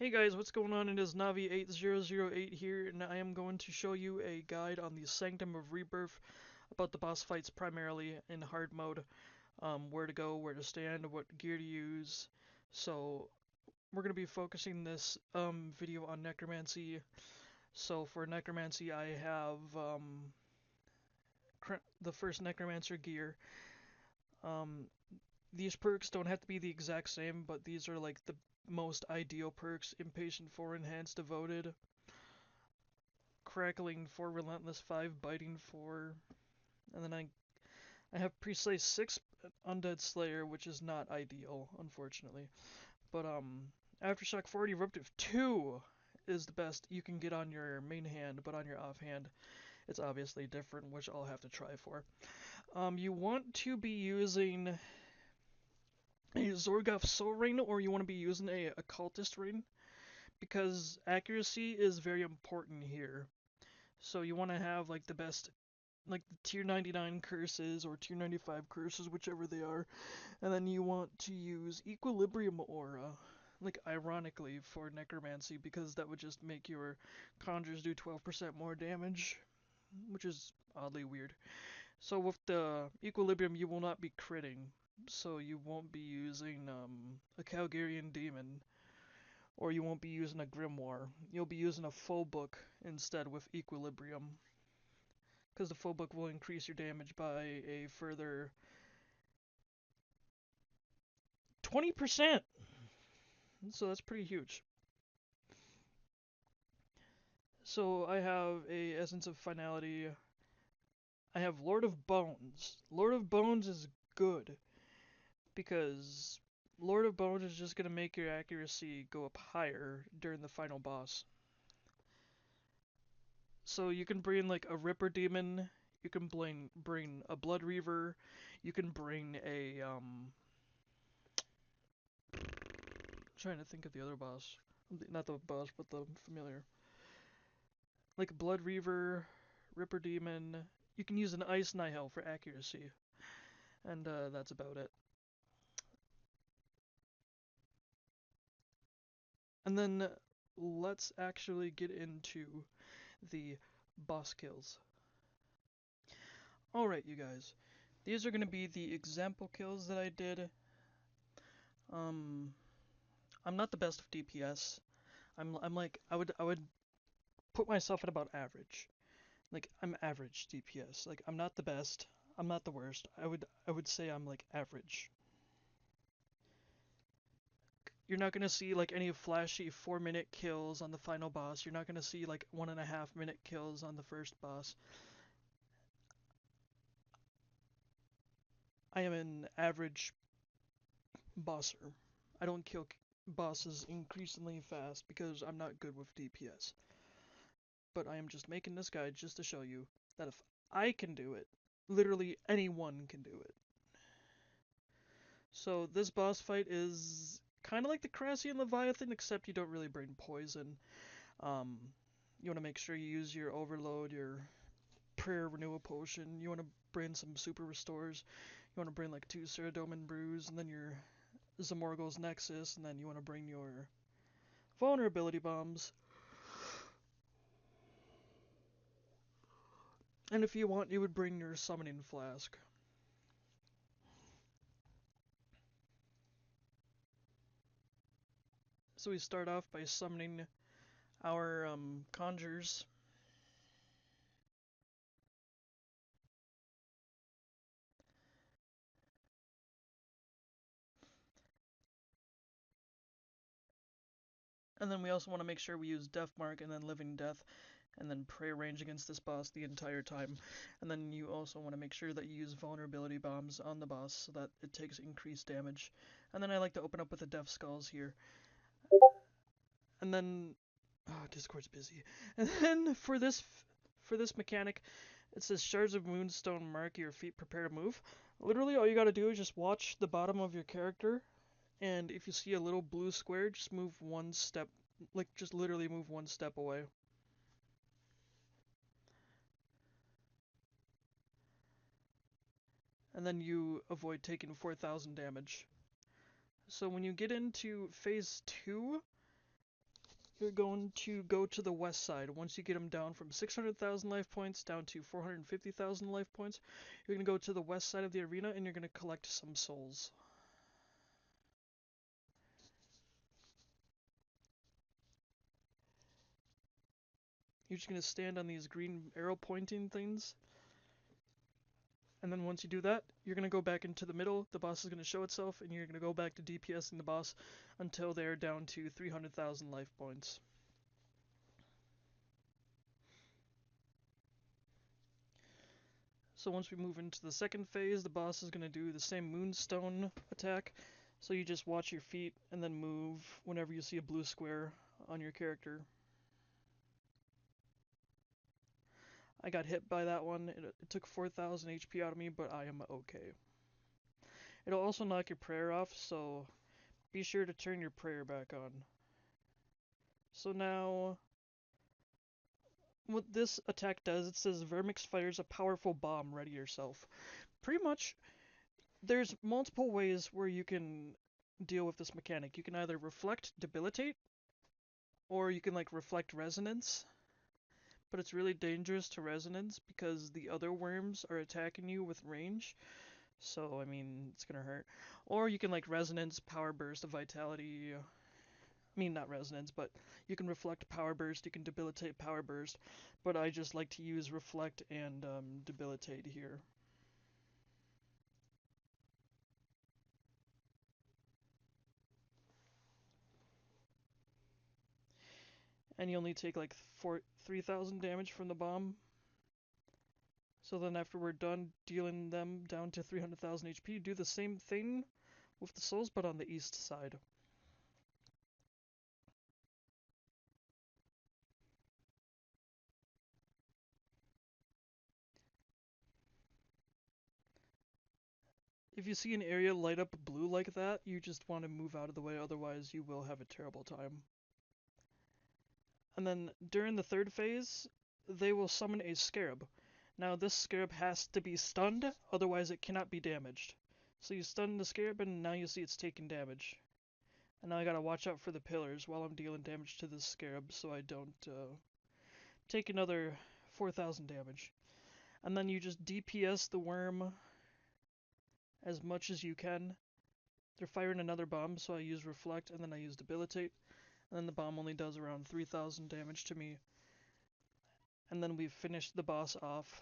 Hey guys, what's going on? It is Navi8008 here, and I am going to show you a guide on the Sanctum of Rebirth about the boss fights primarily in hard mode, where to go, where to stand, what gear to use. So we're going to be focusing this video on Necromancy. So for Necromancy I have the first Necromancer gear. Um, these perks don't have to be the exact same, but these are like the most ideal perks: Impatient 4, Enhanced Devoted, Crackling 4, Relentless 5, Biting 4, and then I have Preslay 6, Undead Slayer, which is not ideal, unfortunately. But Aftershock 4, Eruptive 2 is the best you can get on your main hand, but on your offhand it's obviously different, which I'll have to try for. You want to be using a Zorgoth Soul Ring, or you want to be using a Occultist Ring, because accuracy is very important here. So you want to have like the best, like the tier 99 curses or tier 95 curses, whichever they are, and then you want to use Equilibrium Aura, like ironically for Necromancy, because that would just make your conjures do 12% more damage, which is oddly weird. So with the Equilibrium, you will not be critting, so you won't be using a Calgarian Demon, or you won't be using a Grimoire. You'll be using a full book instead with Equilibrium, because the full book will increase your damage by a further 20%. So that's pretty huge. So I have a Essence of Finality. I have Lord of Bones. Lord of Bones is good because Lord of Bones is just going to make your accuracy go up higher during the final boss. So you can bring like a Ripper Demon, you can bring a Blood Reaver, you can bring a trying to think of the other boss. Not the boss, but the familiar. Like Blood Reaver, Ripper Demon. You can use an Ice Nihil for accuracy. And that's about it. And then let's actually get into the boss kills. Alright, you guys. These are going to be the example kills that I did. Um, I'm not the best of DPS. I'm like I would put myself at about average. Like I'm average DPS. Like I'm not the best. I'm not the worst. I would say I'm like average. You're not gonna see like any flashy 4-minute kills on the final boss. You're not gonna see like 1.5-minute kills on the first boss. I am an average bosser. I don't kill bosses increasingly fast because I'm not good with DPS. But I am just making this guide just to show you that if I can do it, literally anyone can do it. So this boss fight is kind of like the Crassian Leviathan, except you don't really bring poison. Um, you want to make sure you use your Overload, your Prayer Renewal Potion. You want to bring some Super Restores. You want to bring like 2 Ceradomin Brews, and then your Zamorgo's Nexus, and then you want to bring your Vulnerability Bombs. And if you want, you would bring your Summoning Flask. So we start off by summoning our conjures. And then we also want to make sure we use Death Mark and then Living Death, and then pray range against this boss the entire time. And then you also want to make sure that you use Vulnerability Bombs on the boss so that it takes increased damage. And then I like to open up with the Death Skulls here. And then, oh, Discord's busy. And then for this mechanic, it says Shards of Moonstone mark your feet, prepare to move. Literally all you gotta do is just watch the bottom of your character, and if you see a little blue square, just move one step, like just literally move one step away. And then you avoid taking 4,000 damage. So when you get into phase 2, you're going to go to the west side. Once you get them down from 600,000 life points down to 450,000 life points, you're going to go to the west side of the arena and you're going to collect some souls. You're just going to stand on these green arrow pointing things. And then once you do that, you're going to go back into the middle, the boss is going to show itself, and you're going to go back to DPSing the boss until they're down to 300,000 life points. So once we move into the second phase, the boss is going to do the same moonstone attack. So you just watch your feet and then move whenever you see a blue square on your character. I got hit by that one. It took 4,000 HP out of me, but I am okay. It'll also knock your prayer off, so be sure to turn your prayer back on. So now, what this attack does, it says Vermix fires a powerful bomb, ready yourself. Pretty much, there's multiple ways where you can deal with this mechanic. You can either reflect debilitate, or you can like reflect resonance. But it's really dangerous to resonance because the other worms are attacking you with range. So, I mean, it's gonna hurt. Or you can like resonance, power burst, vitality. I mean, not resonance, but you can reflect power burst, you can debilitate power burst. But I just like to use reflect and debilitate here. And you only take like 3,000 damage from the bomb. So then after we're done dealing them down to 300,000 HP, do the same thing with the souls, but on the east side. If you see an area light up blue like that, you just want to move out of the way, otherwise you will have a terrible time. And then during the third phase, they will summon a scarab. Now this scarab has to be stunned, otherwise it cannot be damaged. So you stun the scarab and now you see it's taking damage. And now I gotta watch out for the pillars while I'm dealing damage to this scarab so I don't take another 4,000 damage. And then you just DPS the worm as much as you can. They're firing another bomb, so I use reflect and then I use debilitate. And then the bomb only does around 3,000 damage to me. And then we've finished the boss off.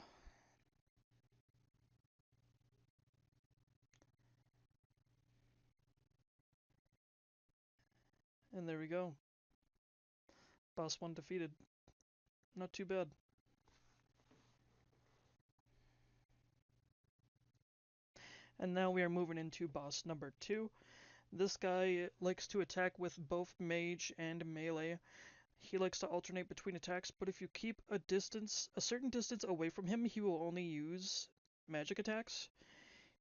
And there we go. Boss 1 defeated. Not too bad. And now we are moving into boss number 2. This guy likes to attack with both mage and melee. He likes to alternate between attacks, but if you keep a certain distance away from him, he will only use magic attacks.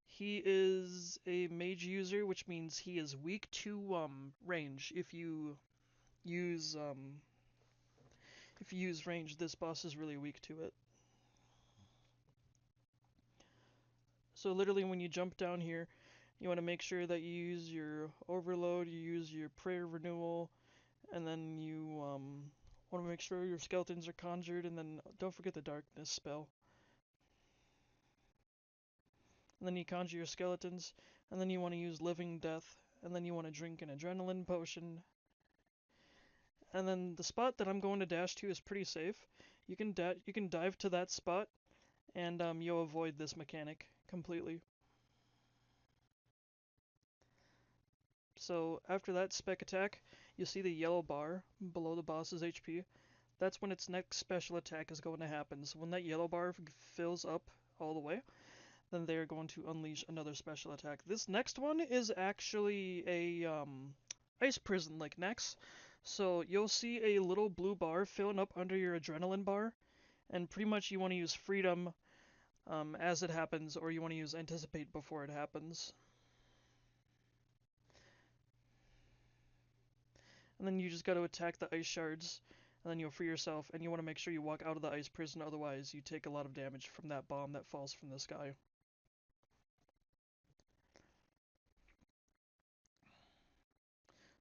He is a mage user, which means he is weak to range. If you use range, this boss is really weak to it. So literally when you jump down here, you want to make sure that you use your overload, you use your prayer renewal, and then you want to make sure your skeletons are conjured, and then don't forget the darkness spell. And then you conjure your skeletons, and then you want to use living death, and then you want to drink an adrenaline potion. And then the spot that I'm going to dash to is pretty safe. You can dive to that spot, and you'll avoid this mechanic completely. So after that spec attack, you see the yellow bar below the boss's HP. That's when its next special attack is going to happen. So when that yellow bar fills up all the way, then they're going to unleash another special attack. This next one is actually a ice prison like Nex. So you'll see a little blue bar filling up under your adrenaline bar, and pretty much you want to use freedom as it happens, or you want to use anticipate before it happens. And then you just got to attack the ice shards, and then you'll free yourself, and you want to make sure you walk out of the ice prison, otherwise you take a lot of damage from that bomb that falls from the sky.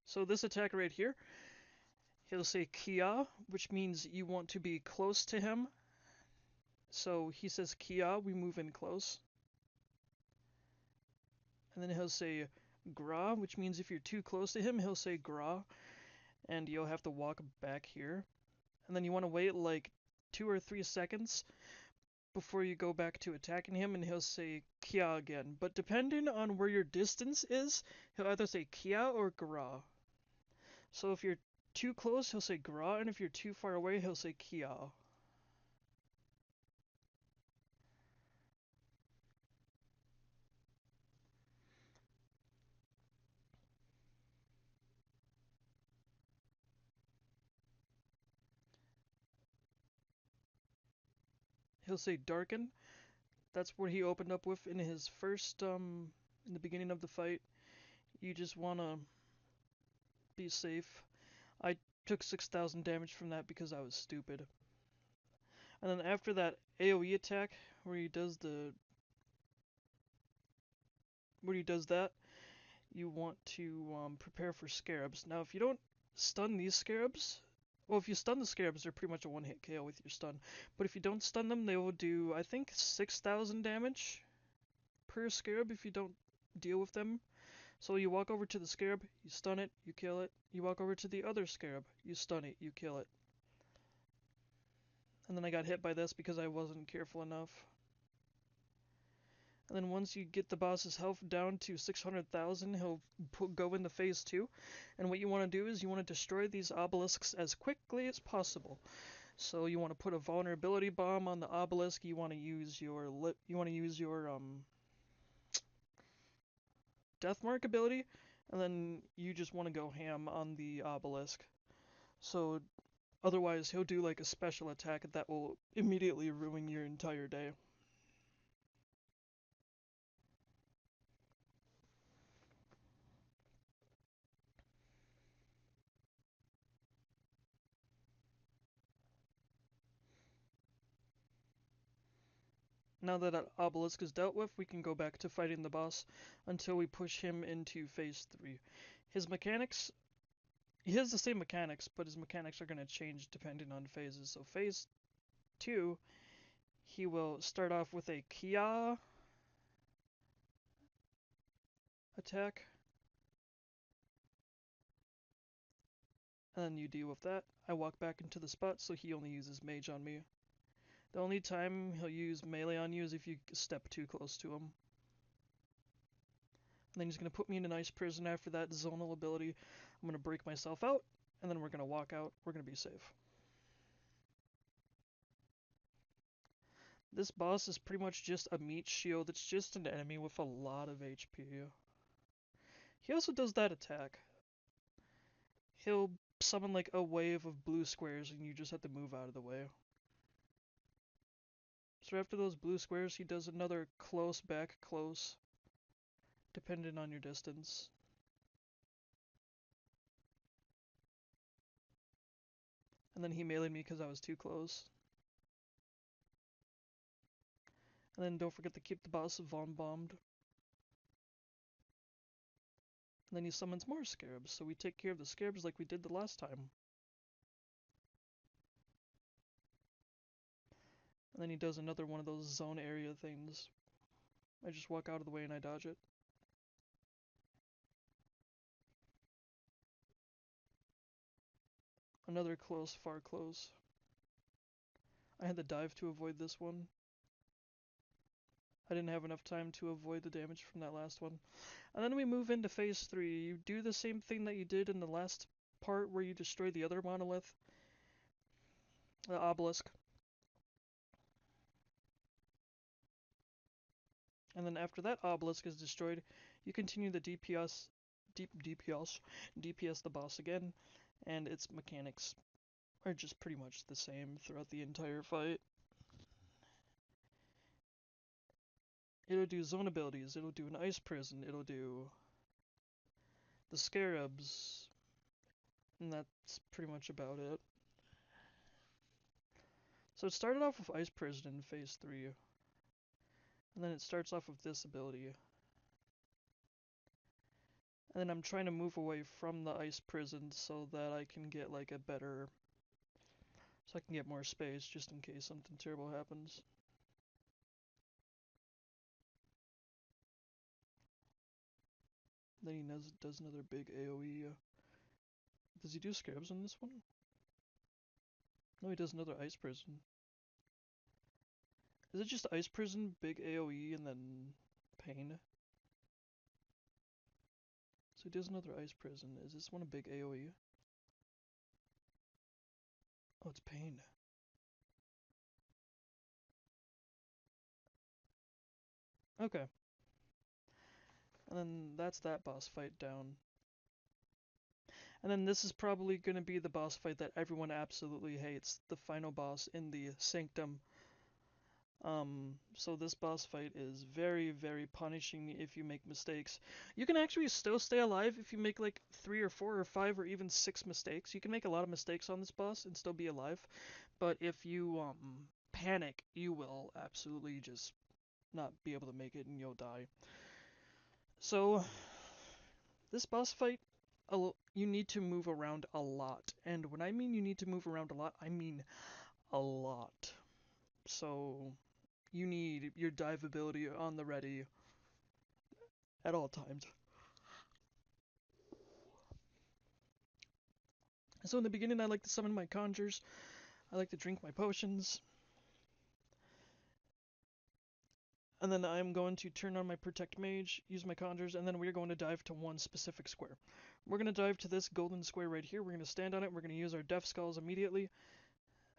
So this attack right here, He'll say Kia, which means you want to be close to him. So he says Kia, we move in close. And then he'll say Gra, which means if you're too close to him, he'll say Gra, and you'll have to walk back here. And then you want to wait like 2 or 3 seconds before you go back to attacking him, and he'll say Kia again. But depending on where your distance is, he'll either say Kia or Gra. So if you're too close, he'll say Gra, and if you're too far away, he'll say Kia. He'll say Darken. That's what he opened up with in his first, in the beginning of the fight. You just wanna be safe. I took 6,000 damage from that because I was stupid. And then after that AoE attack, where he does that, you want to prepare for scarabs. Now, if you don't stun these scarabs, well, if you stun the scarabs, they're pretty much a one-hit KO with your stun. But if you don't stun them, they will do, I think, 6,000 damage per scarab if you don't deal with them. So you walk over to the scarab, you stun it, you kill it. You walk over to the other scarab, you stun it, you kill it. And then I got hit by this because I wasn't careful enough. And then once you get the boss's health down to 600,000, he'll go into phase 2. And what you want to do is you want to destroy these obelisks as quickly as possible. So you want to put a vulnerability bomb on the obelisk. You want to use your death mark ability, and then you just want to go ham on the obelisk. So otherwise he'll do like a special attack that will immediately ruin your entire day. Now that obelisk is dealt with, we can go back to fighting the boss until we push him into phase 3. His mechanics, he has the same mechanics, but his mechanics are going to change depending on phases. So phase 2, he will start off with a Kia attack, and then you deal with that. I walk back into the spot, so he only uses mage on me. The only time he'll use melee on you is if you step too close to him. And then he's going to put me in an ice prison after that zonal ability. I'm going to break myself out, and then we're going to walk out. We're going to be safe. This boss is pretty much just a meat shield. It's just an enemy with a lot of HP. He also does that attack. He'll summon like a wave of blue squares, and you just have to move out of the way. So after those blue squares, he does another close back close, depending on your distance. And then he meleeed me because I was too close. And then don't forget to keep the boss Von bombed. And then he summons more scarabs, so we take care of the scarabs like we did the last time. And then he does another one of those zone area things. I just walk out of the way and I dodge it. Another close, far close. I had to dive to avoid this one. I didn't have enough time to avoid the damage from that last one. And then we move into phase 3. You do the same thing that you did in the last part where you destroy the other monolith, the obelisk. And then after that obelisk is destroyed, you continue the DPS the boss again, and its mechanics are just pretty much the same throughout the entire fight. It'll do zone abilities, it'll do an ice prison, it'll do the scarabs, and that's pretty much about it. So it started off with ice prison in phase 3, and then it starts off with this ability. And then I'm trying to move away from the ice prison so that I can get like a better, so I can get more space just in case something terrible happens. Then he does another big AoE. Does he do scarabs on this one? No, he does another ice prison. Is it just ice prison, big AoE, and then pain? So he does another ice prison. Is this one a big AoE? Oh, it's pain. Okay. And then that's that boss fight down. And then this is probably going to be the boss fight that everyone absolutely hates. The final boss in the Sanctum. So this boss fight is very, very punishing if you make mistakes. You can actually still stay alive if you make like 3 or 4 or 5 or even 6 mistakes. You can make a lot of mistakes on this boss and still be alive. But if you panic, you will absolutely just not be able to make it and you'll die. So this boss fight, you need to move around a lot. And when I mean you need to move around a lot, I mean a lot. So you need your dive ability on the ready at all times. So in the beginning I like to summon my conjures, I like to drink my potions, and then I'm going to turn on my protect mage, use my conjures, and then we're going to dive to one specific square. We're going to dive to this golden square right here, we're going to stand on it, we're going to use our death skulls immediately,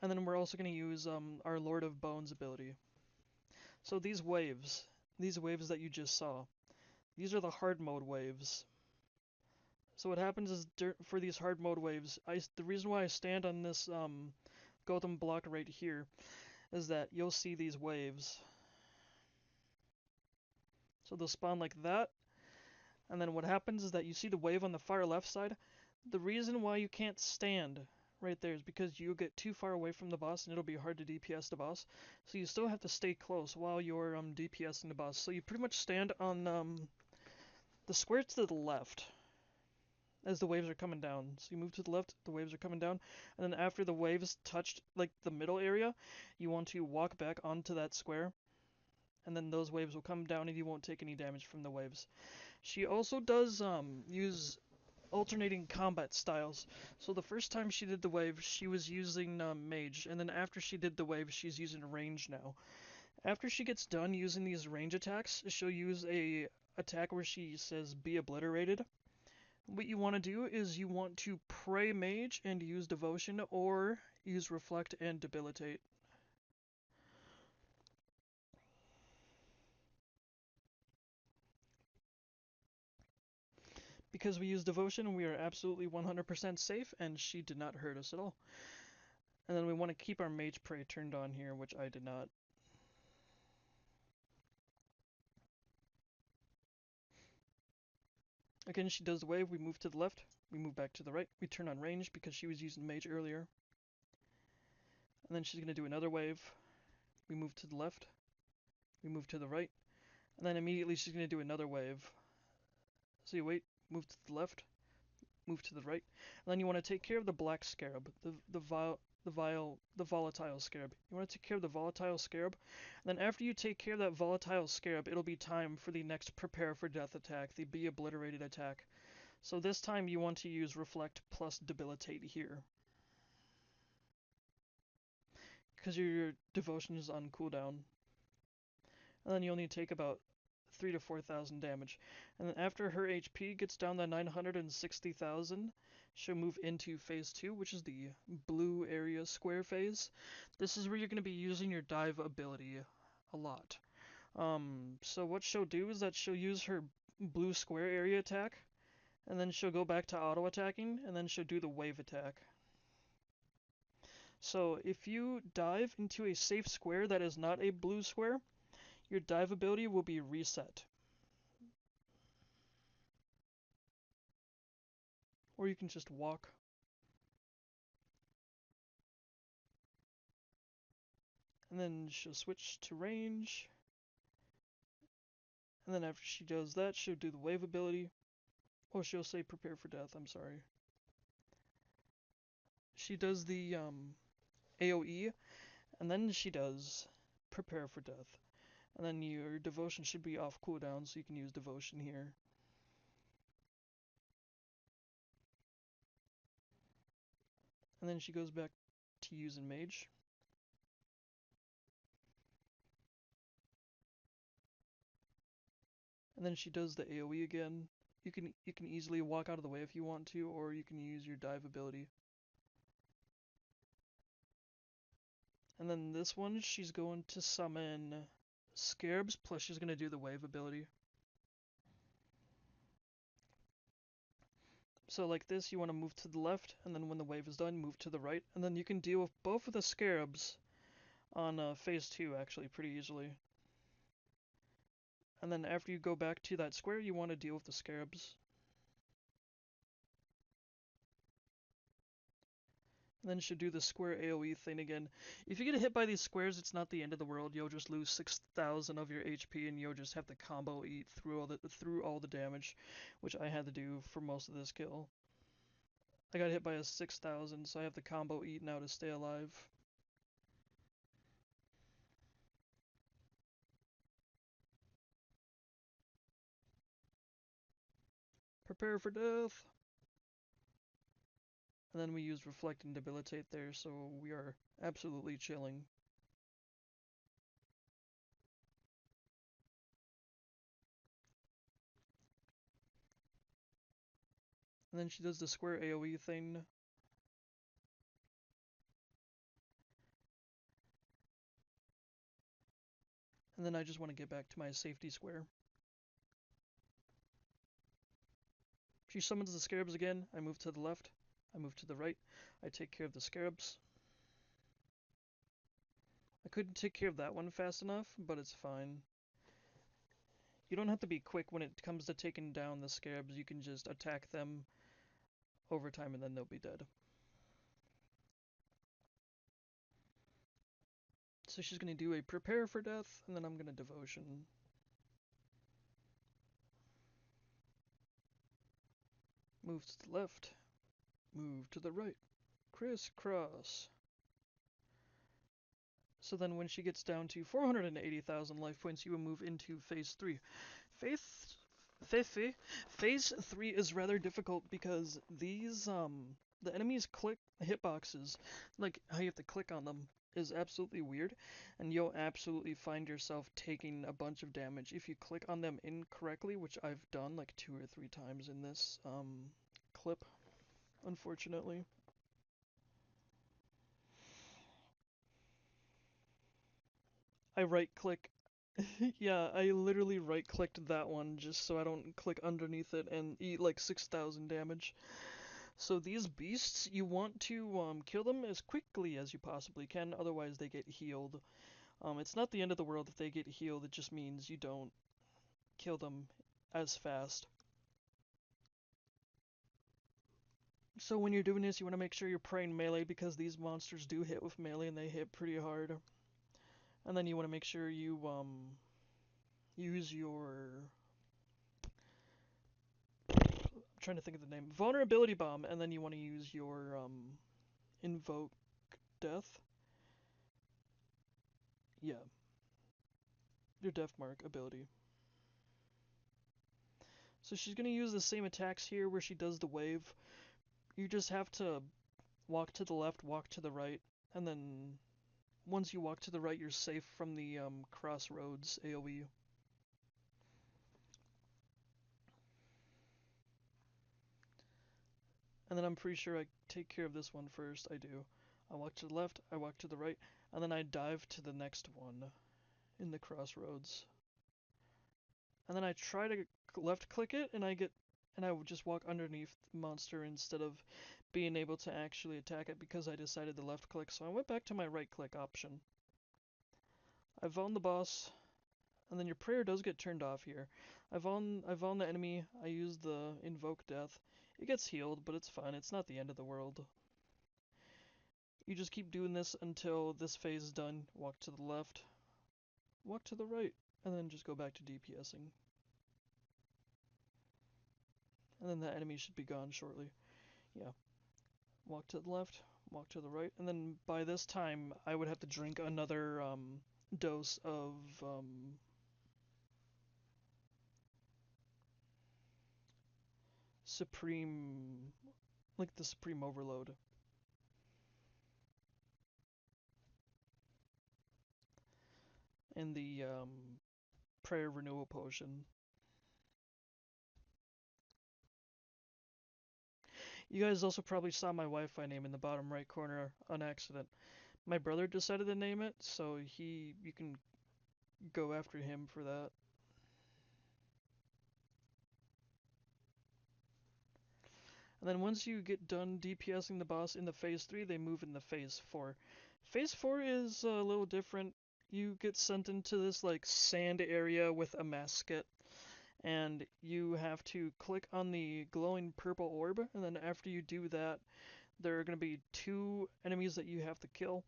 and then we're also going to use our Lord of Bones ability. So these waves that you just saw, these are the hard mode waves. So what happens is for these hard mode waves, the reason why I stand on this golden block right here is that you'll see these waves. So they'll spawn like that, and then what happens is that you see the wave on the far left side. The reason why you can't stand right there is because you'll get too far away from the boss and it'll be hard to DPS the boss. So you still have to stay close while you're DPSing the boss. So you pretty much stand on the square to the left as the waves are coming down. So you move to the left, the waves are coming down, and then after the waves touched like the middle area, you want to walk back onto that square, and then those waves will come down and you won't take any damage from the waves. She also does use alternating combat styles. So the first time she did the wave, she was using mage, and then after she did the wave, she's using range now. After she gets done using these range attacks, she'll use a attack where she says be obliterated. What you want to do is you want to pray mage and use devotion, or use reflect and debilitate. Because we use devotion, we are absolutely 100% safe, and she did not hurt us at all. And then we want to keep our mage pray turned on here, which I did not. Again, she does the wave, we move to the left, we move back to the right, we turn on range because she was using mage earlier. And then she's going to do another wave, we move to the left, we move to the right, and then immediately she's going to do another wave. So you wait, move to the left, move to the right, and then you want to take care of the black scarab, the volatile scarab. You want to take care of the volatile scarab, and then after you take care of that volatile scarab, it'll be time for the next prepare for death attack, the be obliterated attack. So this time you want to use reflect plus debilitate here, because your devotion is on cooldown. And then you only take about 3 to 4,000 damage. And then after her HP gets down to 960,000, she'll move into phase 2, which is the blue area square phase. This is where you're going to be using your dive ability a lot. So what she'll do is that she'll use her blue square area attack, and then she'll go back to auto attacking, and then she'll do the wave attack. So if you dive into a safe square that is not a blue square, your dive ability will be reset. Or you can just walk. And then she'll switch to range. And then after she does that, she'll do the wave ability. Oh, she'll say prepare for death, I'm sorry. She does the AoE, and then she does prepare for death. And then your devotion should be off cooldown, so you can use devotion here. And then she goes back to using mage. And then she does the AoE again. You can easily walk out of the way if you want to, or you can use your dive ability. And then this one, she's going to summon Scarabs, plus she's going to do the wave ability. So like this, you want to move to the left, and then when the wave is done, move to the right, and then you can deal with both of the Scarabs on phase 2 actually pretty easily. And then after you go back to that square, you want to deal with the Scarabs. And then she'll do the square AoE thing again. If you get hit by these squares, it's not the end of the world. You'll just lose 6,000 of your HP, and you'll just have to combo eat through all the damage, which I had to do for most of this kill. I got hit by a 6,000, so I have to combo eat now to stay alive. Prepare for death. And then we use Reflect and Debilitate there, so we are absolutely chilling. And then she does the square AoE thing. And then I just want to get back to my safety square. She summons the Scarabs again. I move to the left. I move to the right. I take care of the Scarabs. I couldn't take care of that one fast enough, but it's fine. You don't have to be quick when it comes to taking down the Scarabs. You can just attack them over time and then they'll be dead. So she's going to do a prepare for death, and then I'm going to devotion. Move to the left. Move to the right. Crisscross. So then when she gets down to 480,000 life points, you will move into phase 3. Phase 3 is rather difficult because these, the enemies' click hitboxes, like how you have to click on them, is absolutely weird, and you'll absolutely find yourself taking a bunch of damage if you click on them incorrectly, which I've done like 2 or 3 times in this, clip, unfortunately. I right click. Yeah, I literally right clicked that one just so I don't click underneath it and eat like 6,000 damage. So these beasts, you want to kill them as quickly as you possibly can, otherwise they get healed. It's not the end of the world if they get healed, it just means you don't kill them as fast. So when you're doing this, you want to make sure you're praying melee because these monsters do hit with melee and they hit pretty hard. And then you want to make sure you use your, I'm trying to think of the name, vulnerability bomb, and then you want to use your invoke death. Yeah, your death mark ability. So she's going to use the same attacks here where she does the wave. You just have to walk to the left, walk to the right, and then once you walk to the right, you're safe from the crossroads AoE. And then I'm pretty sure I take care of this one first. I do. I walk to the left, I walk to the right, and then I dive to the next one in the crossroads. And then I try to left click it, and I would just walk underneath the monster instead of being able to actually attack it because I decided to left click. So I went back to my right click option. I found the boss, and then your prayer does get turned off here. I found the enemy. I used the invoke death. It gets healed, but it's fine. It's not the end of the world. You just keep doing this until this phase is done. Walk to the left, walk to the right, and then just go back to DPSing. and then the enemy should be gone shortly. Yeah. Walk to the left, walk to the right, and then by this time I would have to drink another dose of Supreme, like the Supreme Overload. And the Prayer Renewal Potion. You guys also probably saw my Wi-Fi name in the bottom right corner on accident. My brother decided to name it, so you can go after him for that. And then once you get done DPSing the boss in the Phase 3, they move in the Phase 4. Phase 4 is a little different. You get sent into this like sand area with a mascot, and you have to click on the glowing purple orb, and then after you do that, there are going to be 2 enemies that you have to kill.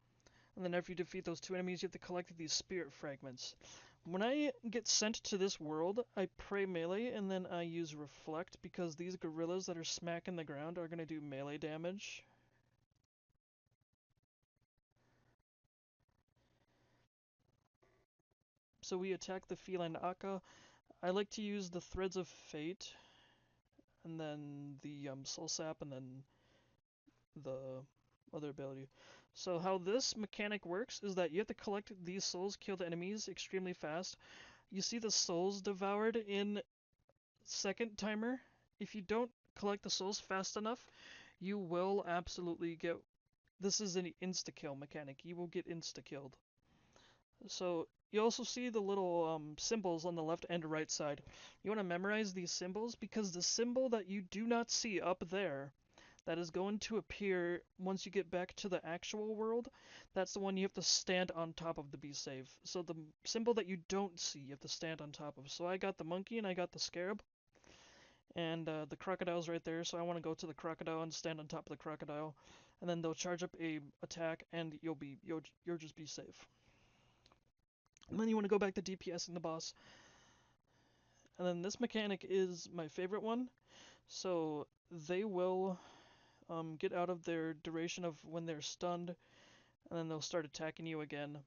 And then after you defeat those 2 enemies, you have to collect these spirit fragments. When I get sent to this world, I pray melee and then I use reflect because these gorillas that are smacking the ground are going to do melee damage. So we attack the feline Akka. I like to use the Threads of Fate and then the Soul Sap and then the other ability. So how this mechanic works is that you have to collect these souls, kill the enemies extremely fast. You see the souls devoured in second timer. If you don't collect the souls fast enough, you will absolutely get. This is an insta kill mechanic. You will get insta killed. So you also see the little symbols on the left and right side. You want to memorize these symbols because the symbol that you do not see up there, that is going to appear once you get back to the actual world, that's the one you have to stand on top of to be safe. So the symbol that you don't see, you have to stand on top of. So I got the monkey and I got the scarab. And the crocodile's right there, so I want to go to the crocodile and stand on top of the crocodile, and then they'll charge up a attack, and you'll just be safe. And then you want to go back to DPS in the boss, and then this mechanic is my favorite one. So they will get out of their duration of when they're stunned, and then they'll start attacking you again.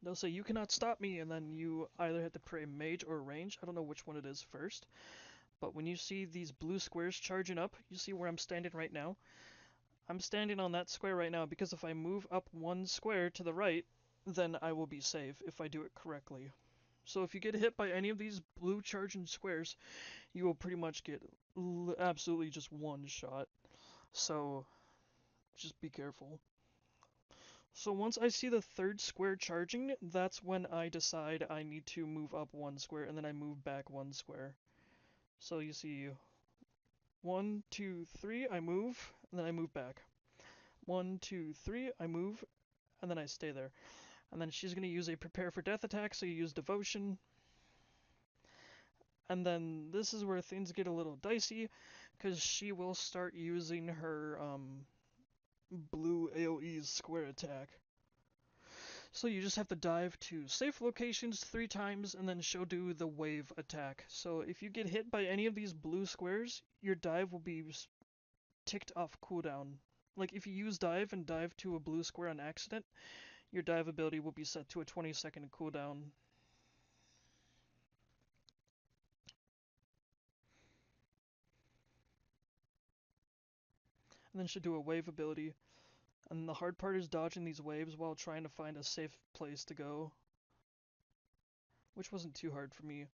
They'll say you cannot stop me, and then you either have to pray mage or range. I don't know which one it is first. But when you see these blue squares charging up, you see where I'm standing right now. I'm standing on that square right now because if I move up 1 square to the right, then I will be safe if I do it correctly. So if you get hit by any of these blue charging squares, you will pretty much get absolutely just one shot. So just be careful. So once I see the 3rd square charging, that's when I decide I need to move up 1 square and then I move back 1 square. So you see 1, 2, 3, I move, and then I move back. 1, 2, 3, I move, and then I stay there. And then she's going to use a prepare for death attack, so you use devotion. And then this is where things get a little dicey, because she will start using her blue AoE's square attack. So you just have to dive to safe locations 3 times, and then she'll do the wave attack. So if you get hit by any of these blue squares, your dive will be ticked off cooldown. Like if you use dive and dive to a blue square on accident, your dive ability will be set to a 20-second cooldown. And then she'll do a wave ability. And the hard part is dodging these waves while trying to find a safe place to go. Which wasn't too hard for me.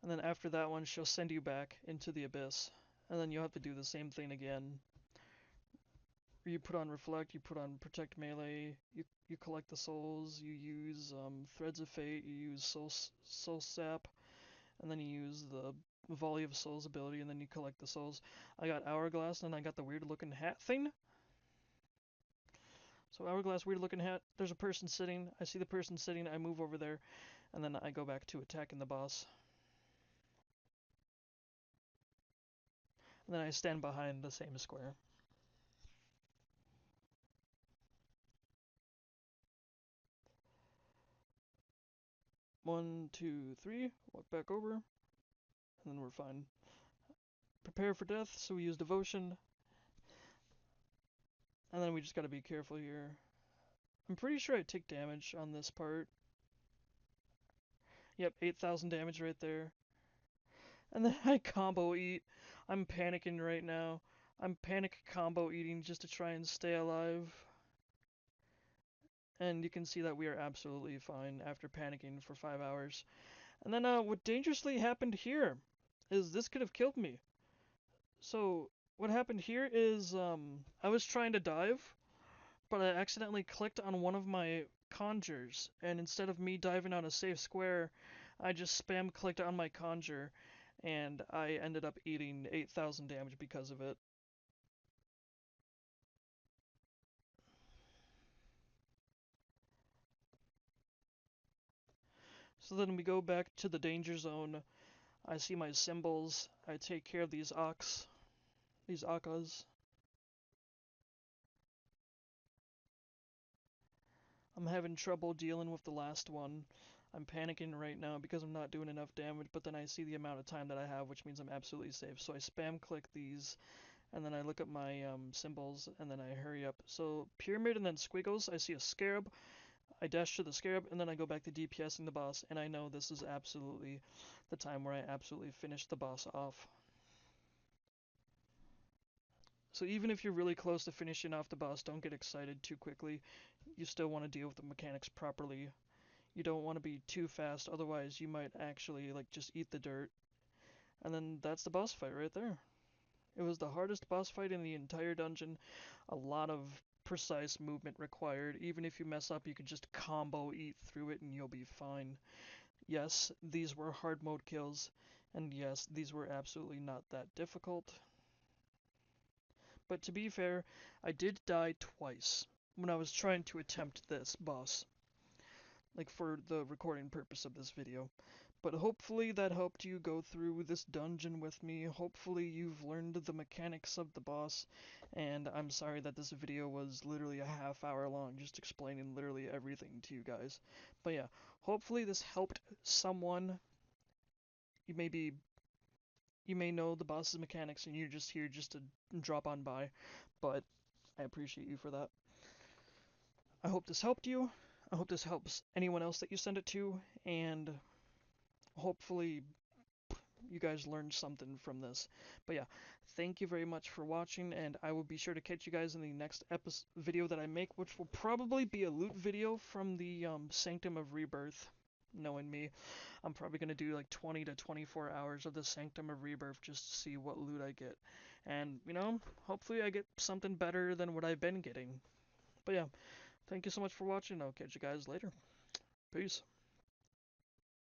And then after that one, she'll send you back into the abyss. And then you'll have to do the same thing again. You put on reflect, you put on protect melee, you collect the souls, you use threads of fate, you use soul sap, and then you use the volley of souls ability, and then you collect the souls. I got hourglass, and then I got the weird looking hat thing. So hourglass, weird looking hat. There's a person sitting. I see the person sitting. I move over there, and then I go back to attacking the boss. And then I stand behind the same square. One, two, three. Walk back over. and then we're fine. Prepare for death, so we use devotion, and then we just gotta be careful here. I'm pretty sure I take damage on this part. Yep, 8,000 damage right there. And then I combo eat. I'm panicking right now. I'm panic combo eating just to try and stay alive. And you can see that we are absolutely fine after panicking for 5 hours. And then what dangerously happened here is this could have killed me. So what happened here is I was trying to dive, but I accidentally clicked on one of my conjures, and instead of me diving on a safe square, I just spam clicked on my conjure, and I ended up eating 8,000 damage because of it. So then we go back to the danger zone. I see my symbols. I take care of these Akkas. I'm having trouble dealing with the last one. I'm panicking right now because I'm not doing enough damage, but then I see the amount of time that I have, which means I'm absolutely safe. So I spam click these, and then I look at my symbols, and then I hurry up. So pyramid and then squiggles, I see a scarab. I dash to the scarab, and then I go back to DPSing the boss, and I know this is absolutely the time where I absolutely finish the boss off. So even if you're really close to finishing off the boss, don't get excited too quickly. You still want to deal with the mechanics properly. You don't want to be too fast, otherwise you might actually like just eat the dirt. And then that's the boss fight right there. It was the hardest boss fight in the entire dungeon. A lot of precise movement required. Even if you mess up, you can just combo eat through it and you'll be fine. Yes, these were hard mode kills, and yes, these were absolutely not that difficult. But to be fair, I did die twice when I was trying to attempt this boss, like for the recording purpose of this video. But hopefully that helped you go through this dungeon with me. Hopefully you've learned the mechanics of the boss, and I'm sorry that this video was literally a half hour long, just explaining literally everything to you guys. But yeah, hopefully this helped someone. You may be you may know the boss's mechanics and you're just here just to drop on by, but I appreciate you for that. I hope this helped you. I hope this helps anyone else that you send it to, and hopefully you guys learned something from this. But yeah, thank you very much for watching, and I will be sure to catch you guys in the next video that I make, which will probably be a loot video from the Sanctum of Rebirth. Knowing me, I'm probably going to do like 20 to 24 hours of the Sanctum of Rebirth just to see what loot I get. And, you know, hopefully I get something better than what I've been getting. But yeah, thank you so much for watching. I'll catch you guys later. Peace.